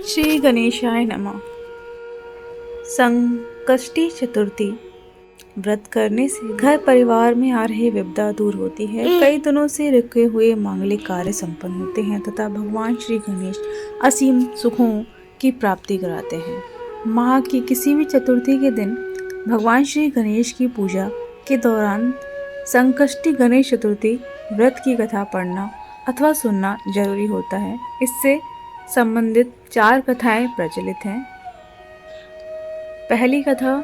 श्री गणेशाय नमः। संकष्टी चतुर्थी व्रत करने से घर परिवार में आ रही विपदा दूर होती है। कई दिनों से रुके हुए मांगलिक कार्य संपन्न होते हैं तथा भगवान श्री गणेश असीम सुखों की प्राप्ति कराते हैं। माह की किसी भी चतुर्थी के दिन भगवान श्री गणेश की पूजा के दौरान संकष्टी गणेश चतुर्थी व्रत की कथा पढ़ना अथवा सुनना जरूरी होता है। इससे संबंधित 4 कथाएं प्रचलित हैं। पहली कथा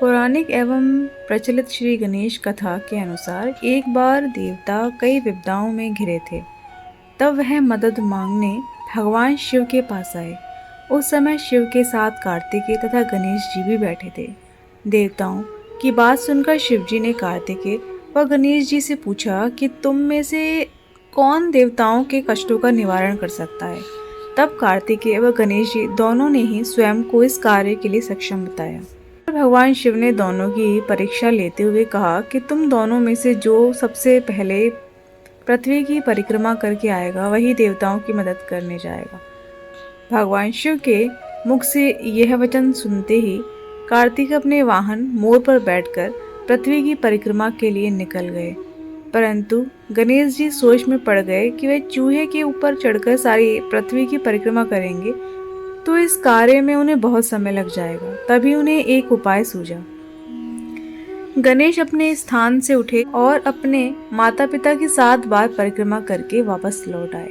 पौराणिक एवं प्रचलित श्री गणेश कथा के अनुसार एक बार देवता कई विपदाओं में घिरे थे। तब वह मदद मांगने भगवान शिव के पास आए। उस समय शिव के साथ कार्तिकेय तथा गणेश जी भी बैठे थे। देवताओं की बात सुनकर शिव जी ने कार्तिकेय व गणेश जी से पूछा कि तुम में से कौन देवताओं के कष्टों का निवारण कर सकता है। तब कार्तिकेय व गणेश जी दोनों ने ही स्वयं को इस कार्य के लिए सक्षम बताया। भगवान शिव ने दोनों की परीक्षा लेते हुए कहा कि तुम दोनों में से जो सबसे पहले पृथ्वी की परिक्रमा करके आएगा वही देवताओं की मदद करने जाएगा। भगवान शिव के मुख से यह वचन सुनते ही कार्तिक अपने वाहन मोर पर बैठकर पृथ्वी की परिक्रमा के लिए निकल गए। परंतु गणेश जी सोच में पड़ गए कि वे चूहे के ऊपर चढ़कर सारी पृथ्वी की परिक्रमा करेंगे तो इस कार्य में उन्हें बहुत समय लग जाएगा। तभी उन्हें एक उपाय सूझा। गणेश अपने स्थान से उठे और अपने माता पिता की 7 बार परिक्रमा करके वापस लौट आए।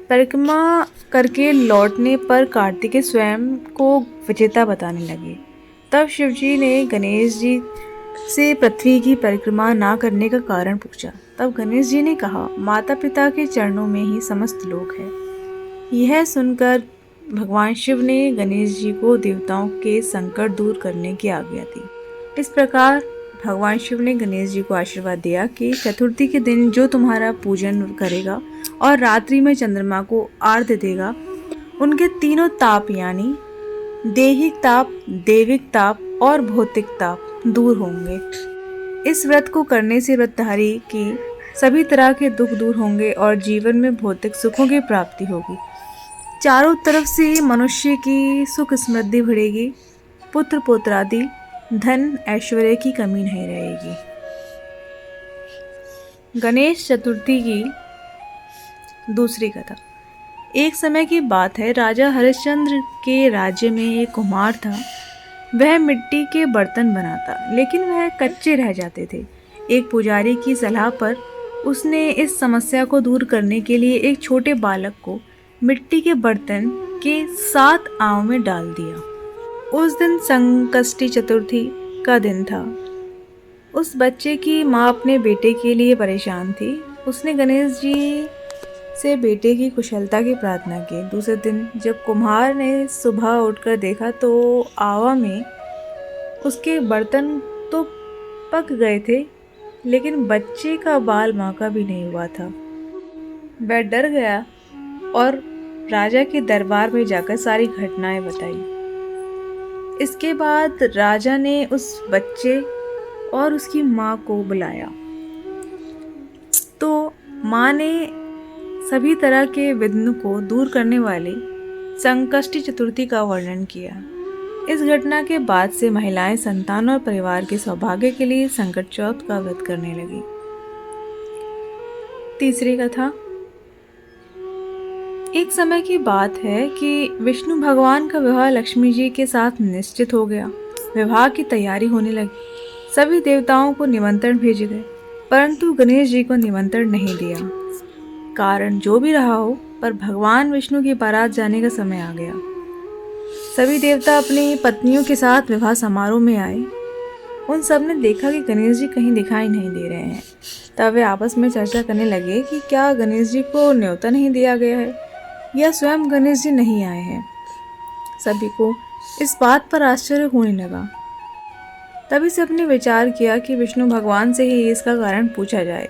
परिक्रमा करके लौटने पर कार्तिकेय स्वयं को विजेता बताने लगे। तब शिवजी ने गणेश जी से पृथ्वी की परिक्रमा ना करने का कारण पूछा। तब गणेश जी ने कहा, माता पिता के चरणों में ही समस्त लोक है। यह सुनकर भगवान शिव ने गणेश जी को देवताओं के संकट दूर करने की आज्ञा दी। इस प्रकार भगवान शिव ने गणेश जी को आशीर्वाद दिया कि चतुर्थी के दिन जो तुम्हारा पूजन करेगा और रात्रि में चंद्रमा को आर्घ्य देगा, उनके तीनों ताप यानी दैहिक ताप, देविक ताप और भौतिक ताप दूर होंगे। इस व्रत को करने से व्रतधारी की सभी तरह के दुख दूर होंगे और जीवन में भौतिक सुखों की प्राप्ति होगी। चारों तरफ से मनुष्य की सुख समृद्धि बढ़ेगी। पुत्र पौत्रादि धन ऐश्वर्य की कमी नहीं रहेगी। गणेश चतुर्थी की दूसरी कथा। एक समय की बात है, राजा हरिश्चंद्र के राज्य में एक कुम्हार था। वह मिट्टी के बर्तन बनाता, लेकिन वह कच्चे रह जाते थे। एक पुजारी की सलाह पर उसने इस समस्या को दूर करने के लिए एक छोटे बालक को मिट्टी के बर्तन के 7 आंव में डाल दिया। उस दिन संकष्टी चतुर्थी का दिन था। उस बच्चे की माँ अपने बेटे के लिए परेशान थी। उसने गणेश जी से बेटे की कुशलता की प्रार्थना की। दूसरे दिन जब कुम्हार ने सुबह उठकर देखा तो आवा में उसके बर्तन तो पक गए थे, लेकिन बच्चे का बाल माँ का भी नहीं हुआ था। वह डर गया और राजा के दरबार में जाकर सारी घटनाएं बताई। इसके बाद राजा ने उस बच्चे और उसकी माँ को बुलाया तो माँ ने सभी तरह के विघ्न को दूर करने वाली संकष्टी चतुर्थी का वर्णन किया। इस घटना के बाद से महिलाएं संतान और परिवार के सौभाग्य के लिए संकट चौथ का व्रत करने लगी। तीसरी कथा। एक समय की बात है कि विष्णु भगवान का विवाह लक्ष्मी जी के साथ निश्चित हो गया। विवाह की तैयारी होने लगी। सभी देवताओं को निमंत्रण भेजे गए, परंतु गणेश जी को निमंत्रण नहीं दिया। कारण जो भी रहा हो, पर भगवान विष्णु की बारात जाने का समय आ गया। सभी देवता अपनी पत्नियों के साथ विवाह समारोह में आए। उन सब ने देखा कि गणेश जी कहीं दिखाई नहीं दे रहे हैं। तब वे आपस में चर्चा करने लगे कि क्या गणेश जी को न्योता नहीं दिया गया है या स्वयं गणेश जी नहीं आए हैं। सभी को इस बात पर आश्चर्य होने लगा। तभी सबने विचार किया कि विष्णु भगवान से ही इसका कारण पूछा जाए।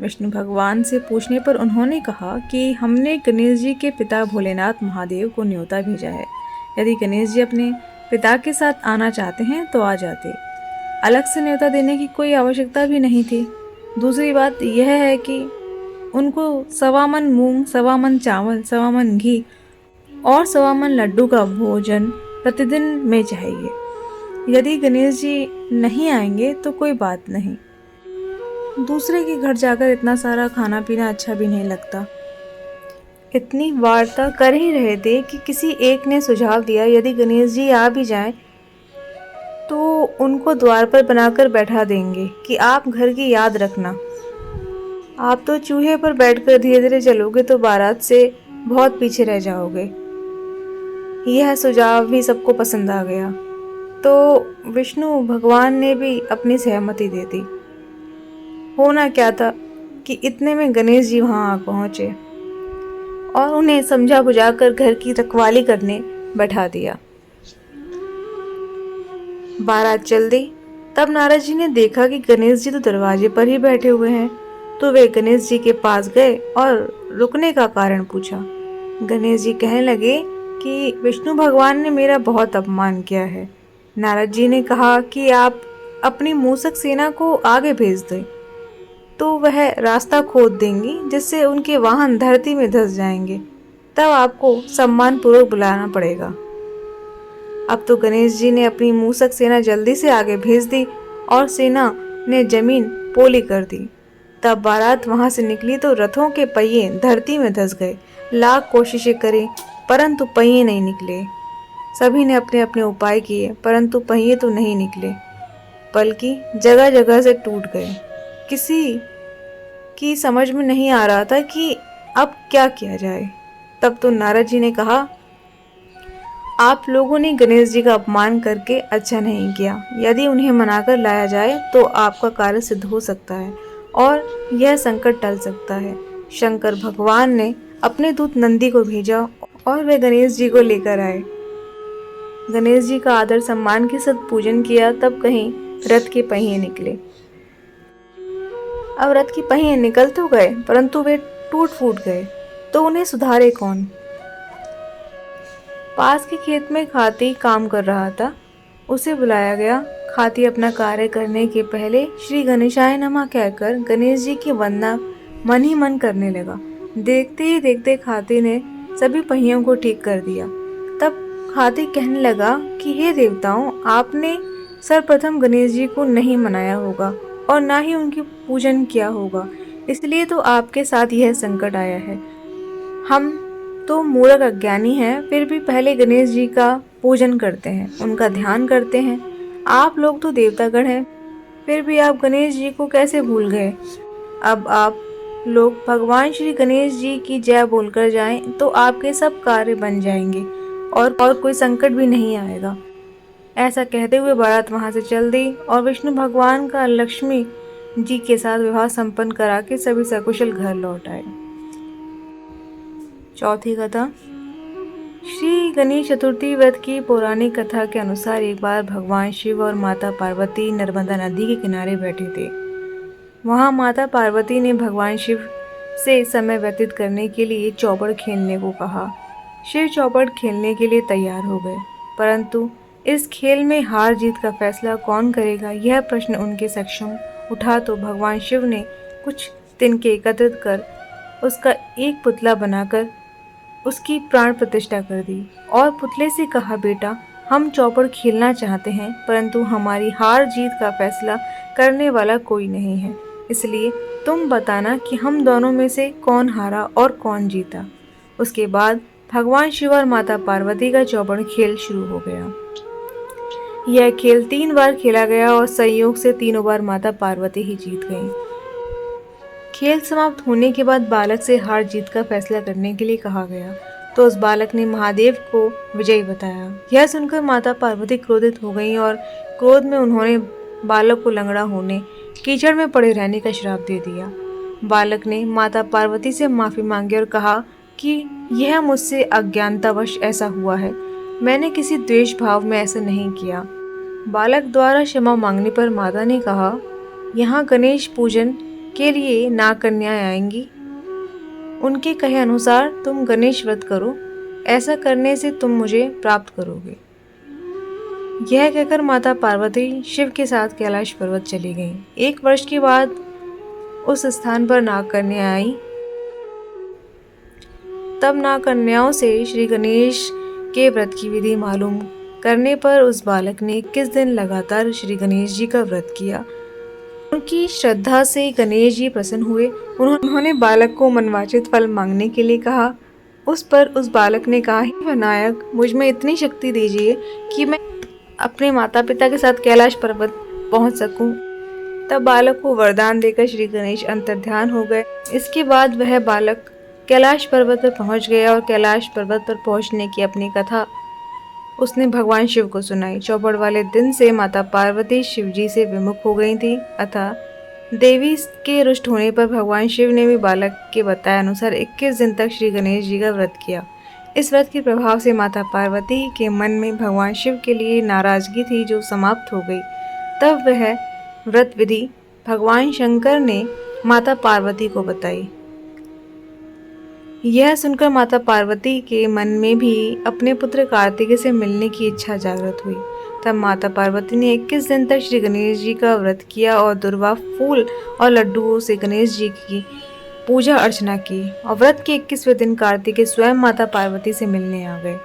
विष्णु भगवान से पूछने पर उन्होंने कहा कि हमने गणेश जी के पिता भोलेनाथ महादेव को न्योता भेजा है। यदि गणेश जी अपने पिता के साथ आना चाहते हैं तो आ जाते। अलग से न्योता देने की कोई आवश्यकता भी नहीं थी। दूसरी बात यह है कि उनको 1.25 मन मूंग, 1.25 मन चावल, 1.25 मन घी और 1.25 लड्डू का भोजन प्रतिदिन में चाहिए। यदि गणेश जी नहीं आएंगे तो कोई बात नहीं, दूसरे के घर जाकर इतना सारा खाना पीना अच्छा भी नहीं लगता। इतनी वार्ता कर ही रहे थे कि किसी एक ने सुझाव दिया, यदि गणेश जी आ भी जाएं तो उनको द्वार पर बनाकर बैठा देंगे कि आप घर की याद रखना। आप तो चूहे पर बैठकर धीरे धीरे चलोगे तो बारात से बहुत पीछे रह जाओगे। यह सुझाव भी सबको पसंद आ गया, तो विष्णु भगवान ने भी अपनी सहमति दे दी। होना क्या था कि इतने में गणेश जी वहां आ पहुंचे और उन्हें समझा बुझाकर घर की रखवाली करने बैठा दिया। बारात चल दी। तब नारद जी ने देखा कि गणेश जी तो दरवाजे पर ही बैठे हुए हैं, तो वे गणेश जी के पास गए और रुकने का कारण पूछा। गणेश जी कहने लगे कि विष्णु भगवान ने मेरा बहुत अपमान किया है। नारद जी ने कहा कि आप अपनी मूसक सेना को आगे भेज दें, तो वह रास्ता खोद देंगी जिससे उनके वाहन धरती में धंस जाएंगे। तब आपको सम्मान पूर्वक बुलाना पड़ेगा। अब तो गणेश जी ने अपनी मूसक सेना जल्दी से आगे भेज दी और सेना ने जमीन पोली कर दी। तब बारात वहां से निकली तो रथों के पहिए धरती में धंस गए। लाख कोशिशें करें परंतु पहिए नहीं निकले। सभी ने अपने अपने उपाय किए परंतु पहिए तो नहीं निकले, बल्कि जगह जगह से टूट गए। किसी की समझ में नहीं आ रहा था कि अब क्या किया जाए। तब तो नारद जी ने कहा, आप लोगों ने गणेश जी का अपमान करके अच्छा नहीं किया। यदि उन्हें मनाकर लाया जाए तो आपका कार्य सिद्ध हो सकता है और यह संकट टल सकता है। शंकर भगवान ने अपने दूत नंदी को भेजा और वे गणेश जी को लेकर आए। गणेश जी का आदर सम्मान के साथ पूजन किया। तब कहीं रथ के पहिए निकले। अब रथ के पहिए निकल तो गए परंतु वे टूट फूट गए, तो उन्हें सुधारे कौन। पास के खेत में खाती काम कर रहा था, उसे बुलाया गया। खाती अपना कार्य करने के पहले श्री गणेशाय नमः कहकर गणेश जी की वंदना मन ही मन करने लगा। देखते ही देखते खाती ने सभी पहियों को ठीक कर दिया। तब खाती कहने लगा कि हे देवताओं, आपने सर्वप्रथम गणेश जी को नहीं मनाया होगा और ना ही उनकी पूजन किया होगा, इसलिए तो आपके साथ यह संकट आया है। हम तो मूर्ख अज्ञानी हैं, फिर भी पहले गणेश जी का पूजन करते हैं, उनका ध्यान करते हैं। आप लोग तो देवतागण हैं, फिर भी आप गणेश जी को कैसे भूल गए। अब आप लोग भगवान श्री गणेश जी की जय बोलकर जाएं तो आपके सब कार्य बन जाएंगे और कोई संकट भी नहीं आएगा। ऐसा कहते हुए बारात वहां से चल दी और विष्णु भगवान का लक्ष्मी जी के साथ विवाह संपन्न करा के सभी सकुशल घर लौट आए। चौथी कथा। श्री गणेश चतुर्थी व्रत की पौराणिक कथा के अनुसार एक बार भगवान शिव और माता पार्वती नर्मदा नदी के किनारे बैठे थे। वहां माता पार्वती ने भगवान शिव से समय व्यतीत करने के लिए चौपड़ खेलने को कहा। शिव चौपड़ खेलने के लिए तैयार हो गए, परंतु इस खेल में हार जीत का फैसला कौन करेगा, यह प्रश्न उनके सक्षम उठा तो भगवान शिव ने कुछ तिनके एकत्रित कर उसका एक पुतला बनाकर उसकी प्राण प्रतिष्ठा कर दी और पुतले से कहा, बेटा, हम चौपड़ खेलना चाहते हैं परंतु हमारी हार जीत का फैसला करने वाला कोई नहीं है, इसलिए तुम बताना कि हम दोनों में से कौन हारा और कौन जीता। उसके बाद भगवान शिव और माता पार्वती का चौपड़ खेल शुरू हो गया। यह खेल 3 बार खेला गया और संयोग से तीनों बार माता पार्वती ही जीत गईं। खेल समाप्त होने के बाद बालक से हार जीत का फैसला करने के लिए कहा गया, तो उस बालक ने महादेव को विजयी बताया। यह सुनकर माता पार्वती क्रोधित हो गईं और क्रोध में उन्होंने बालक को लंगड़ा होने, कीचड़ में पड़े रहने का श्राप दे दिया। बालक ने माता पार्वती से माफी मांगी और कहा कि यह मुझसे अज्ञानतावश ऐसा हुआ है, मैंने किसी द्वेष भाव में ऐसा नहीं किया। बालक द्वारा क्षमा मांगने पर माता ने कहा, यहाँ गणेश पूजन के लिए नाग कन्याएं आएंगी, उनके कहे अनुसार तुम गणेश व्रत करो, ऐसा करने से तुम मुझे प्राप्त करोगे। यह कहकर माता पार्वती शिव के साथ कैलाश पर्वत चली गईं। 1 वर्ष के बाद उस स्थान पर नाग कन्या आई। तब ना कन्याओं से श्री गणेश के व्रत की विधि मालूम करने पर उस बालक ने 21 दिन लगातार श्री गणेश जी का व्रत किया। उनकी श्रद्धा से गणेश जी प्रसन्न हुए। उन्होंने बालक को मनवांछित फल मांगने के लिए कहा। उस पर उस बालक ने कहा, हे विनायक, मुझ में इतनी शक्ति दीजिए कि मैं अपने माता पिता के साथ कैलाश पर्वत पहुंच सकूं। तब बालक को वरदान देकर श्री गणेश अंतर्ध्यान हो गए। इसके बाद वह बालक कैलाश पर्वत पर पहुंच गया और कैलाश पर्वत पर पहुंचने की अपनी कथा उसने भगवान शिव को सुनाई। चौपड़ वाले दिन से माता पार्वती शिव जी से विमुख हो गई थी, अतः देवी के रुष्ट होने पर भगवान शिव ने भी बालक के बताए अनुसार 21 दिन तक श्री गणेश जी का व्रत किया। इस व्रत के प्रभाव से माता पार्वती के मन में भगवान शिव के लिए नाराजगी थी, जो समाप्त हो गई। तब वह व्रत विधि भगवान शंकर ने माता पार्वती को बताई। यह सुनकर माता पार्वती के मन में भी अपने पुत्र कार्तिकेय से मिलने की इच्छा जागृत हुई। तब माता पार्वती ने 21 दिन तक श्री गणेश जी का व्रत किया और दुर्वा फूल और लड्डुओं से गणेश जी की पूजा अर्चना की और व्रत के 21वें दिन कार्तिकेय स्वयं माता पार्वती से मिलने आ गए।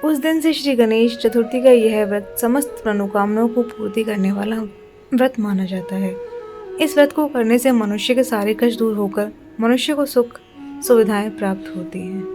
उस दिन से श्री गणेश चतुर्थी का यह व्रत समस्त मनोकामनाओं को पूर्ति करने वाला व्रत माना जाता है। इस व्रत को करने से मनुष्य के सारे कष्ट दूर होकर मनुष्य को सुख सुविधाएं प्राप्त होती हैं।